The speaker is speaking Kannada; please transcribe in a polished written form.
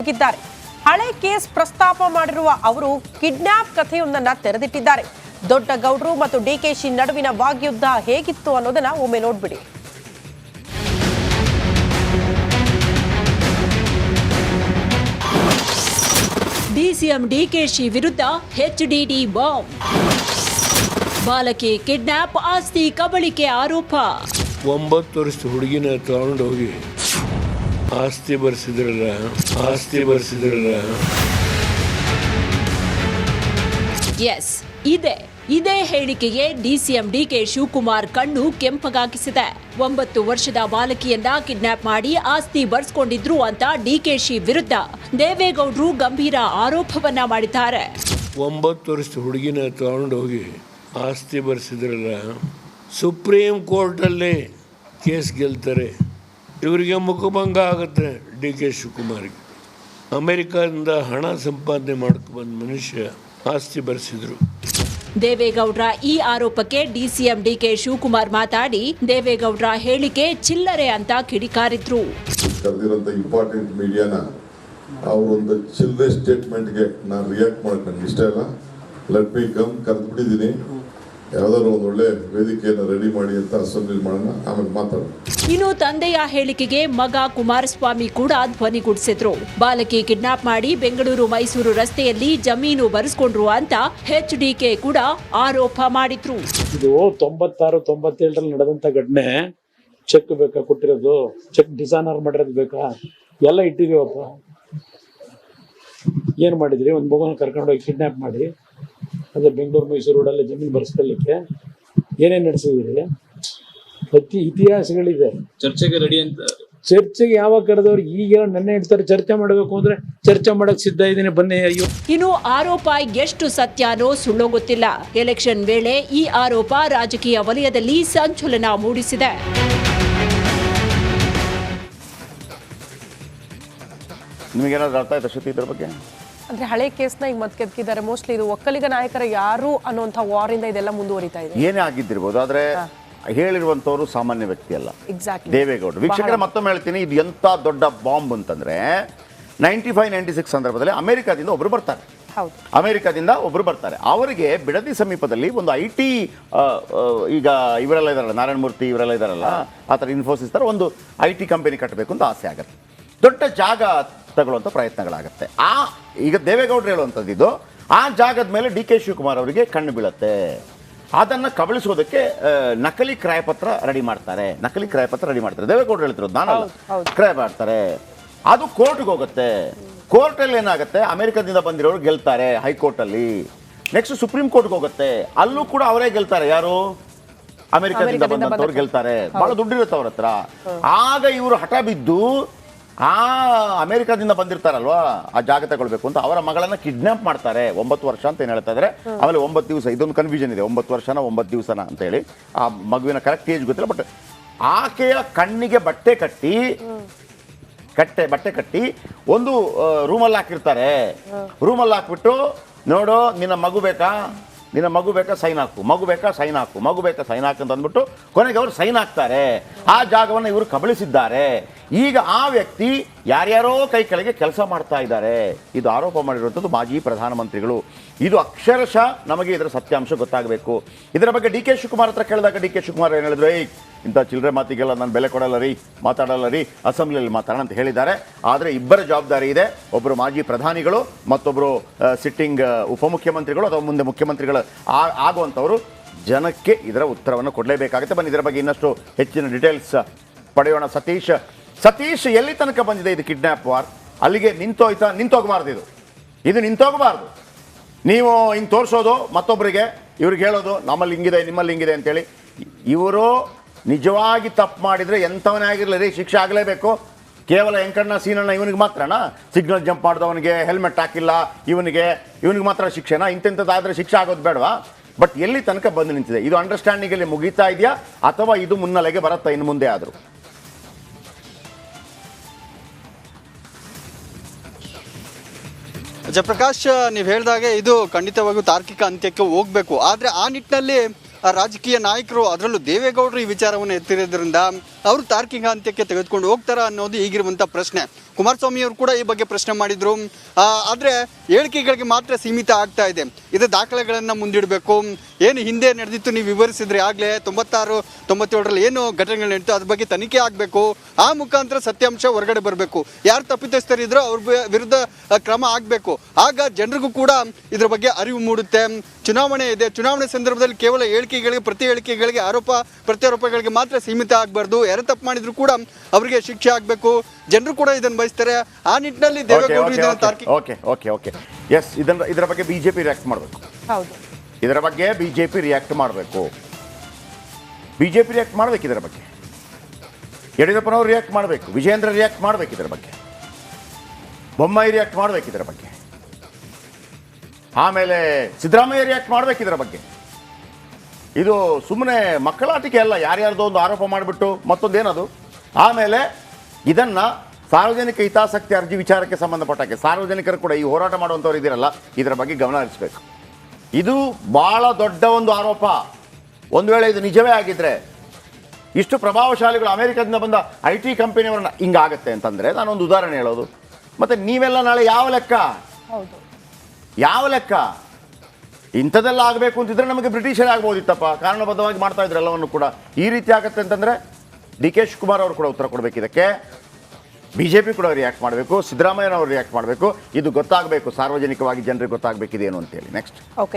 ಹೋಗಿದ್ದಾರೆ. ಹಳೆ ಕೇಸ್ ಪ್ರಸ್ತಾಪ ಮಾಡಿರುವ ಅವರು ಕಿಡ್ನಾಪ್ ಕಥೆಯೊಂದನ್ನು ತೆರೆದಿಟ್ಟಿದ್ದಾರೆ. ದೊಡ್ಡ ಗೌಡ್ರು ಮತ್ತು ಡಿಕೆಶಿ ನಡುವಿನ ವಾಗ್ಯುದ್ಧ ಹೇಗಿತ್ತು ಅನ್ನೋದನ್ನ ಒಮ್ಮೆ ನೋಡ್ಬಿಡಿ. ಡಿಸಿಎಂ ಡಿಕೆಶಿ ವಿರುದ್ಧ ಎಚ್ಡಿಡಿ ಬಾಂಬ್. ಬಾಲಕಿ ಕಿಡ್ನಾಪ್, ಆಸ್ತಿ ಕಬಳಿಕೆ ಆರೋಪ. 9 ವರ್ಷದ ಹುಡುಗಿನ ತಗೊಂಡು ಹೋಗಿ ಆಸ್ತಿ ಬರ್ಸಿದ್ರಲ್ಲ. ಎಸ್, ಇದೇ ಹೇಳಿಕೆಗೆ ಡಿಸಿಎಂ ಡಿಕೆ ಶಿವಕುಮಾರ್ ಕಣ್ಣು ಕೆಂಪಗಾಗಿಸಿದೆ. 9 ವರ್ಷದ ಬಾಲಕಿಯನ್ನ ಕಿಡ್ನಾಪ್ ಮಾಡಿ ಆಸ್ತಿ ಬರ್ಸ್ಕೊಂಡಿದ್ರು ಅಂತ ಡಿಕೆಶಿ ವಿರುದ್ಧ ದೇವೇಗೌಡರು ಗಂಭೀರ ಆರೋಪವನ್ನ ಮಾಡಿದ್ದಾರೆ. 9 ವರ್ಷದ ಹುಡುಗಿನ ತಗೊಂಡು ಹೋಗಿ ಆಸ್ತಿ ಬರ್ಸಿದ್ರಲ್ಲ. ಸುಪ್ರೀಂ ಕೋರ್ಟಲ್ಲಿ ಕೇಸ್ ಗೆಲ್ತಾರೆ. ಇವರಿಗೆ ಮುಖಭಂಗ ಆಗುತ್ತೆ. ಡಿ ಕೆ ಶಿವಕುಮಾರ್ಗೆ ಅಮೆರಿಕದಿಂದ ಹಣ ಸಂಪಾದನೆ ಮಾಡ್ಕೊಂಡ್ಬಂದ ಮನುಷ್ಯ ಆಸ್ತಿ ಬರ್ಸಿದ್ರು. ದೇವೇಗೌಡರ ಈ ಆರೋಪಕ್ಕೆ ಡಿಸಿಎಂ ಡಿಕೆ ಶಿವಕುಮಾರ್ ಮಾತಾಡಿ ದೇವೇಗೌಡರ ಹೇಳಿಕೆ ಚಿಲ್ಲರೆ ಅಂತ ಕಿಡಿಕಾರಿದ್ರು. ಕರೆದಿರೋಂಥ ಇಂಪಾರ್ಟೆಂಟ್ ಮೀಡಿಯಾನ ಅವರೊಂದು ಚಿಲ್ಲರೆ ಸ್ಟೇಟ್ಮೆಂಟ್ಗೆ ನಾನು ರಿಯಾಕ್ಟ್ ಮಾಡಕ್ಕೆ ನನಗೆ ಇಷ್ಟ ಇಲ್ಲ. ಲೆಟ್ ಮಿ ಕಮ್, ಕರೆದ್ಬಿಟ್ಟಿದ್ದೀನಿ. ಯಾವ್ದಾದ್ರು ಒಂದು ಒಳ್ಳೆ ವೇದಿಕೆಯನ್ನು ರೆಡಿ ಮಾಡಿ ಅಂತ ಅಸೆಂಬ್ಲಿ ಮಾಡೋಣ, ಆಮೇಲೆ ಮಾತಾಡೋಣ. ಇನ್ನು ತಂದೆಯ ಹೇಳಿಕೆಗೆ ಮಗ ಕುಮಾರಸ್ವಾಮಿ ಕೂಡ ಧ್ವನಿಗೂಡಿಸಿದ್ರು. ಬಾಲಕಿ ಕಿಡ್ನಾಪ್ ಮಾಡಿ ಬೆಂಗಳೂರು ಮೈಸೂರು ರಸ್ತೆಯಲ್ಲಿ ಜಮೀನು ಬರೆಸ್ಕೊಂಡ್ರು ಅಂತ ಎಚ್ಡಿಕೆ ಕೂಡ ಆರೋಪ ಮಾಡಿದ್ರು. ಇದು 96-97 ನಡೆದಂತ ಘಟನೆ. ಚೆಕ್ ಬೇಕಾ ಕೊಟ್ಟಿರೋದು? ಚೆಕ್ ಡಿಸಾನರ್ ಮಾಡಿರೋದು ಬೇಕಾ? ಎಲ್ಲ ಇಟ್ಟಿದೀವಪ್ಪ. ಏನ್ ಮಾಡಿದ್ರಿ? ಒಂದು ಮಗುನ ಕರ್ಕೊಂಡೋಗಿ ಕಿಡ್ನಾಪ್ ಮಾಡಿ ಅದೇ ಬೆಂಗಳೂರು ಮೈಸೂರು ರೋಡಲ್ಲಿ ಜಮೀನು ಬರ್ಸ್ಕೊಳ್ಳಿಕ್ಕೆ ಏನೇನು ನಡೆಸಿದ್ರಿ? ಅತಿ ಇತಿಹಾಸಗಳಿದೆ. ಚರ್ಚೆಗೆ ರೆಡಿ ಅಂತ. ಚರ್ಚೆಗೆ ಯಾವಾಗ ಕರೆದವ್ರು? ಈಗ ನೆನ್ನೆ ಇಡ್ತಾರೆ. ಚರ್ಚೆ ಮಾಡಬೇಕು ಅಂದ್ರೆ ಚರ್ಚೆ ಮಾಡಕ್ ಸಿದ್ಧ ಇದ್ದೀನಿ, ಬನ್ನಿ. ಅಯ್ಯೋ, ಇನ್ನು ಆರೋಪ ಎಷ್ಟು ಸತ್ಯನೋ ಸುಳ್ಳೋ ಗೊತ್ತಿಲ್ಲ. ಎಲೆಕ್ಷನ್ ವೇಳೆ ಈ ಆರೋಪ ರಾಜಕೀಯ ವಲಯದಲ್ಲಿ ಸಂಚಲನ ಮೂಡಿಸಿದೆ. ನಿಮಗೇನಾದ್ರೂ ಅರ್ಥ ಆಯ್ತಾ ಶ್ರುತಿ ಇದ್ರ ಬಗ್ಗೆ? ಅಂದ್ರೆ ಹಳೆ ಕೇಸ್ನ ಈಗ ಮತ್ತೆ ಕೆದಕಿದ್ದಾರೆ. ಮೋಸ್ಟ್ಲಿ ಇದು ಒಕ್ಕಲಿಗ ನಾಯಕರ ಯಾರು ಅನ್ನುವಂಥ ವಾರಿಂದ ಇದೆಲ್ಲ ಮುಂದುವರಿತಾ ಇದೆ. ಏನೇ ಆಗಿದ್ದಿರ್ಬೋದು, ಆದ್ರೆ ಹೇಳಿರುವಂತವ್ರು ಸಾಮಾನ್ಯ ವ್ಯಕ್ತಿ ಅಲ್ಲ. ಎಕ್ಸಾಕ್ಟ್ಲಿ. ದೇವೇಗೌಡರು. ವೀಕ್ಷಕರ, ಮತ್ತೊಮ್ಮೆ ಹೇಳ್ತೀನಿ, ಇದು ಎಂತ ದೊಡ್ಡ ಬಾಂಬ್ ಅಂತಂದ್ರೆ 95-96 ಸಂದರ್ಭದಲ್ಲಿ ಅಮೆರಿಕಾದಿಂದ ಒಬ್ರು ಬರ್ತಾರೆ. ಅಮೆರಿಕಾದಿಂದ ಒಬ್ರು ಬರ್ತಾರೆ. ಅವರಿಗೆ ಬಿಡದಿ ಸಮೀಪದಲ್ಲಿ ಒಂದು IT, ಈಗ ಇವರೆಲ್ಲ ಇದಾರಲ್ಲ, ನಾರಾಯಣ ಮೂರ್ತಿ ಇವರೆಲ್ಲ ಇದಾರಲ್ಲ, ಆ ಥರ ಇನ್ಫೋಸಿಸ್ ಥರ ಒಂದು IT ಕಂಪನಿ ಕಟ್ಟಬೇಕು ಅಂತ ಆಸೆ ಆಗುತ್ತೆ. ದೊಡ್ಡ ಜಾಗ ತಗೊಳ್ಳುವಂಥ ಪ್ರಯತ್ನಗಳಾಗುತ್ತೆ. ಈಗ ದೇವೇಗೌಡರು ಹೇಳುವಂಥದ್ದು ಇದು. ಆ ಜಾಗದ ಮೇಲೆ ಡಿ ಕೆ ಶಿವಕುಮಾರ್ ಅವರಿಗೆ ಕಣ್ಣು ಬೀಳುತ್ತೆ. ಅದನ್ನು ಕಬಳಿಸೋದಕ್ಕೆ ನಕಲಿ ಕ್ರಯಪತ್ರ ರೆಡಿ ಮಾಡ್ತಾರೆ. ದೇವೇಗೌಡರು ಹೇಳ್ತಿರೋದು, ನಾನಲ್ಲ, ಕ್ರಯ ಮಾಡ್ತಾರೆ. ಅದು ಕೋರ್ಟ್ಗೆ ಹೋಗುತ್ತೆ. ಕೋರ್ಟಲ್ಲಿ ಏನಾಗುತ್ತೆ, ಅಮೆರಿಕದಿಂದ ಬಂದಿರೋರು ಗೆಲ್ತಾರೆ ಹೈಕೋರ್ಟಲ್ಲಿ. ನೆಕ್ಸ್ಟ್ ಸುಪ್ರೀಂ ಕೋರ್ಟ್ಗೆ ಹೋಗುತ್ತೆ. ಅಲ್ಲೂ ಕೂಡ ಅವರೇ ಗೆಲ್ತಾರೆ. ಯಾರು? ಅಮೆರಿಕದಿಂದ ಬಂದವರು ಗೆಲ್ತಾರೆ. ಬಹಳ ದುಡ್ಡಿರುತ್ತೆ ಅವ್ರ ಹತ್ರ. ಆಗ ಇವರು ಹಠ ಬಿದ್ದು ಅಮೆರಿಕದಿಂದ ಬಂದಿರ್ತಾರಲ್ವಾ, ಆ ಜಾಗ ತಗೊಳ್ಬೇಕು ಅಂತ ಅವರ ಮಗಳನ್ನ ಕಿಡ್ನಾಪ್ ಮಾಡ್ತಾರೆ. 9 ವರ್ಷ ಅಂತ ಏನು ಹೇಳ್ತಾ ಇದ್ದಾರೆ. ಆಮೇಲೆ 9 ದಿವಸ. ಇದೊಂದು ಕನ್ಫ್ಯೂಷನ್ ಇದೆ, 9 ವರ್ಷನ 9 ದಿವಸನ ಅಂತ ಹೇಳಿ. ಆ ಮಗುವಿನ ಕರೆಕ್ಟ್ ಏಜ್ ಗೊತ್ತಿಲ್ಲ. ಬಟ್ ಆಕೆಯ ಕಣ್ಣಿಗೆ ಬಟ್ಟೆ ಕಟ್ಟಿ ಒಂದು ರೂಮಲ್ಲಿ ಹಾಕಿರ್ತಾರೆ. ರೂಮಲ್ಲಿ ಹಾಕ್ಬಿಟ್ಟು, ನೋಡು, ನಿನ್ನ ಮಗು ಬೇಕಾ ಸೈನ್ ಹಾಕು, ಮಗು ಬೇಕಾ ಸೈನ್ ಹಾಕು ಅಂತ ಅಂದ್ಬಿಟ್ಟು ಕೊನೆಗೆ ಅವರು ಸೈನ್ ಹಾಕ್ತಾರೆ. ಆ ಜಾಗವನ್ನು ಇವರು ಕಬಳಿಸಿದ್ದಾರೆ. ಈಗ ಆ ವ್ಯಕ್ತಿ ಯಾರ್ಯಾರೋ ಕೈ ಕೆಳಗೆ ಕೆಲಸ ಮಾಡ್ತಾ ಇದ್ದಾರೆ. ಇದು ಆರೋಪ ಮಾಡಿರುವಂಥದ್ದು ಮಾಜಿ ಪ್ರಧಾನಮಂತ್ರಿಗಳು. ಇದು ಅಕ್ಷರಶಃ ನಮಗೆ ಇದರ ಸತ್ಯಾಂಶ ಗೊತ್ತಾಗಬೇಕು. ಇದರ ಬಗ್ಗೆ ಡಿ ಕೆ ಶಿವಕುಮಾರ್ ಹತ್ರ ಕೇಳಿದಾಗ ಡಿ ಕೆ ಶಿವಕುಮಾರ್ ಏನು ಹೇಳಿದ್ರು? ಇಂಥ ಚಿಲ್ಲರೆ ಮಾತಿಗೆಲ್ಲ ನಾನು ಬೆಲೆ ಕೊಡಲ್ಲ ರೀ, ಮಾತಾಡಲ್ಲ ರೀ, ಅಸೆಂಬ್ಲಿಯಲ್ಲಿ ಮಾತಾಡೋಣ ಅಂತ ಹೇಳಿದ್ದಾರೆ. ಆದರೆ ಇಬ್ಬರ ಜವಾಬ್ದಾರಿ ಇದೆ. ಒಬ್ಬರು ಮಾಜಿ ಪ್ರಧಾನಿಗಳು, ಮತ್ತೊಬ್ಬರು ಸಿಟ್ಟಿಂಗ್ ಉಪಮುಖ್ಯಮಂತ್ರಿಗಳು ಅಥವಾ ಮುಂದೆ ಮುಖ್ಯಮಂತ್ರಿಗಳು ಆಗುವಂಥವರು. ಜನಕ್ಕೆ ಇದರ ಉತ್ತರವನ್ನು ಕೊಡಲೇಬೇಕಾಗುತ್ತೆ. ಬನ್ನಿ, ಇದರ ಬಗ್ಗೆ ಇನ್ನಷ್ಟು ಹೆಚ್ಚಿನ ಡೀಟೇಲ್ಸ್ ಪಡೆಯೋಣ. ಸತೀಶ್, ಎಲ್ಲಿ ತನಕ ಬಂದಿದೆ ಇದು ಕಿಡ್ನಾಪ್ ವಾರ್? ಅಲ್ಲಿಗೆ ನಿಂತೋಗಬಾರ್ದು. ಇದು ನಿಂತೋಗಬಾರ್ದು. ನೀವು ಹಿಂಗೆ ತೋರಿಸೋದು ಮತ್ತೊಬ್ಬರಿಗೆ, ಇವ್ರಿಗೆ ಹೇಳೋದು ನಮ್ಮಲ್ಲಿ ಹಿಂಗಿದೆ, ನಿಮ್ಮಲ್ಲಿ ಹಿಂಗಿದೆ ಅಂತೇಳಿ. ಇವರು ನಿಜವಾಗಿ ತಪ್ಪು ಮಾಡಿದರೆ ಎಂಥವನೇ ಆಗಿರಲಿ ರೀ, ಶಿಕ್ಷೆ ಆಗಲೇಬೇಕು. ಕೇವಲ ವೆಂಕಣ್ಣ ಸೀನಣ್ಣ ಇವನಿಗೆ ಮಾತ್ರನಾ? ಸಿಗ್ನಲ್ ಜಂಪ್ ಮಾಡಿದವನಿಗೆ, ಹೆಲ್ಮೆಟ್ ಹಾಕಿಲ್ಲ ಇವನಿಗೆ ಮಾತ್ರ ಶಿಕ್ಷೆನಾ? ಇಂಥದ್ದಾದರೆ ಶಿಕ್ಷೆ ಆಗೋದು ಬೇಡವಾ? ಬಟ್ ಎಲ್ಲಿ ತನಕ ಬಂದು ನಿಂತಿದೆ ಇದು? ಅಂಡರ್ಸ್ಟ್ಯಾಂಡಿಂಗಲ್ಲಿ ಮುಗೀತಾ ಇದೆಯಾ ಅಥವಾ ಇದು ಮುನ್ನೆಲೆಗೆ ಬರುತ್ತಾ ಇನ್ನು ಮುಂದೆ ಆದರೂ? ಜಯಪ್ರಕಾಶ್, ನೀವು ಹೇಳಿದಾಗೆ ಇದು ಖಂಡಿತವಾಗಿಯೂ ತಾರ್ಕಿಕ ಅಂತ್ಯಕ್ಕೆ ಹೋಗಬೇಕು. ಆದರೆ ಆ ನಿಟ್ಟಿನಲ್ಲಿ ರಾಜಕೀಯ ನಾಯಕರು, ಅದರಲ್ಲೂ ದೇವೇಗೌಡರು ಈ ವಿಚಾರವನ್ನು ಎತ್ತಿರೋದ್ರಿಂದ ಅವರು ತಾರ್ಕಿಕ ಅಂತ್ಯಕ್ಕೆ ತೆಗೆದುಕೊಂಡು ಹೋಗ್ತಾರಾ ಅನ್ನೋದು ಈಗಿರುವಂಥ ಪ್ರಶ್ನೆ. ಕುಮಾರಸ್ವಾಮಿ ಅವರು ಕೂಡ ಈ ಬಗ್ಗೆ ಪ್ರಶ್ನೆ ಮಾಡಿದ್ರು. ಆದರೆ ಹೇಳಿಕೆಗಳಿಗೆ ಮಾತ್ರ ಸೀಮಿತ ಆಗ್ತಾ ಇದೆ. ಇದು ದಾಖಲೆಗಳನ್ನು ಮುಂದಿಡಬೇಕು. ಏನು ಹಿಂದೆ ನಡೆದಿತ್ತು ನೀವು ವಿವರಿಸಿದ್ರೆ ಆಗಲೇ 96, 97ರಲ್ಲಿ ಏನು ಘಟನೆಗಳು ನಡೀತು ಅದ್ರ ಬಗ್ಗೆ ತನಿಖೆ ಆಗಬೇಕು. ಆ ಮುಖಾಂತರ ಸತ್ಯಾಂಶ ಹೊರಗಡೆ ಬರಬೇಕು. ಯಾರು ತಪ್ಪಿತಸ್ಥರಿದ್ರೋ ಅವ್ರ ವಿರುದ್ಧ ಕ್ರಮ ಆಗಬೇಕು. ಆಗ ಜನರಿಗೂ ಕೂಡ ಇದ್ರ ಬಗ್ಗೆ ಅರಿವು ಮೂಡುತ್ತೆ. ಚುನಾವಣೆ ಇದೆ, ಚುನಾವಣೆ ಸಂದರ್ಭದಲ್ಲಿ ಕೇವಲ ಹೇಳಿಕೆಗಳಿಗೆ, ಪ್ರತಿ ಹೇಳಿಕೆಗಳಿಗೆ, ಆರೋಪ ಪ್ರತ್ಯಾರೋಪಗಳಿಗೆ ಮಾತ್ರ ಸೀಮಿತ ಆಗಬಾರ್ದು. ಯಾರು ತಪ್ಪು ಮಾಡಿದ್ರು ಕೂಡ ಅವರಿಗೆ ಶಿಕ್ಷೆ ಆಗಬೇಕು. ಜನರು ಕೂಡ ಇದನ್ನು ಬಯಸ್ತಾರೆ. ಆ ನಿಟ್ಟಿನಲ್ಲಿ ದೇವೇಗೌಡರು ಇದನ್ನು ತಾರ್ಕಿಕ. ಓಕೆ ಎಸ್, ಇದರ ಬಗ್ಗೆ ಬಿಜೆಪಿ ರಿಯಾಕ್ಟ್ ಮಾಡಬೇಕು. ಹೌದು, ಇದರ ಬಗ್ಗೆ ಬಿಜೆಪಿ ರಿಯಾಕ್ಟ್ ಮಾಡಬೇಕು. ಬಿಜೆಪಿ ರಿಯಾಕ್ಟ್ ಮಾಡಬೇಕು ಇದರ ಬಗ್ಗೆ. ಯಡಿಯೂರಪ್ಪನವರು ರಿಯಾಕ್ಟ್ ಮಾಡಬೇಕು. ವಿಜಯೇಂದ್ರ ರಿಯಾಕ್ಟ್ ಮಾಡಬೇಕು ಇದರ ಬಗ್ಗೆ. ಬೊಮ್ಮಾಯಿ ರಿಯಾಕ್ಟ್ ಮಾಡಬೇಕು ಇದರ ಬಗ್ಗೆ. ಆಮೇಲೆ ಸಿದ್ದರಾಮಯ್ಯ ರಿಯಾಕ್ಟ್ ಮಾಡಬೇಕು ಇದರ ಬಗ್ಗೆ. ಇದು ಸುಮ್ಮನೆ ಮಕ್ಕಳಾಟಿಕೆ ಅಲ್ಲ. ಯಾರ್ಯಾರ್ದೋ ಒಂದು ಆರೋಪ ಮಾಡಿಬಿಟ್ಟು ಮತ್ತೊಂದೇನದು. ಆಮೇಲೆ ಇದನ್ನು ಸಾರ್ವಜನಿಕ ಹಿತಾಸಕ್ತಿ ಅರ್ಜಿ ವಿಚಾರಕ್ಕೆ ಸಂಬಂಧಪಟ್ಟಾಗೆ ಸಾರ್ವಜನಿಕರು ಕೂಡ ಈ ಹೋರಾಟ ಮಾಡುವಂಥವ್ರು ಇದ್ದೀರಲ್ಲ, ಇದರ ಬಗ್ಗೆ ಗಮನ ಹರಿಸಬೇಕು. ಇದು ಭಾಳ ದೊಡ್ಡ ಒಂದು ಆರೋಪ. ಒಂದು ವೇಳೆ ಇದು ನಿಜವೇ ಆಗಿದ್ದರೆ, ಇಷ್ಟು ಪ್ರಭಾವಶಾಲಿಗಳು ಅಮೆರಿಕದಿಂದ ಬಂದ IT ಕಂಪನಿಯವರನ್ನ ಹಿಂಗಾಗತ್ತೆ ಅಂತಂದರೆ, ನಾನೊಂದು ಉದಾಹರಣೆ ಹೇಳೋದು. ಮತ್ತು ನೀವೆಲ್ಲ ನಾಳೆ ಯಾವ ಲೆಕ್ಕ ಇಂಥದ್ದೆಲ್ಲ ಆಗಬೇಕು ಅಂತಿದ್ರೆ ನಮಗೆ ಬ್ರಿಟಿಷರೇ ಆಗ್ಬೋದಿತ್ತಪ್ಪ. ಕಾರಣಬದ್ಧವಾಗಿ ಮಾಡ್ತಾ ಇದ್ರು ಎಲ್ಲವನ್ನು ಕೂಡ. ಈ ರೀತಿ ಆಗುತ್ತೆ ಅಂತಂದರೆ DK ಶಿವಕುಮಾರ್ ಅವರು ಕೂಡ ಉತ್ತರ ಕೊಡಬೇಕು ಇದಕ್ಕೆ. BJP ಕೂಡ ರಿಯಾಕ್ಟ್ ಮಾಡಬೇಕು. ಸಿದ್ದರಾಮಯ್ಯನವರು ರಿಯಾಕ್ಟ್ ಮಾಡಬೇಕು. ಇದು ಗೊತ್ತಾಗಬೇಕು, ಸಾರ್ವಜನಿಕವಾಗಿ ಜನರಿಗೆ ಗೊತ್ತಾಗಬೇಕಿದೇನು ಅಂತೇಳಿ. ನೆಕ್ಸ್ಟ್. ಓಕೆ.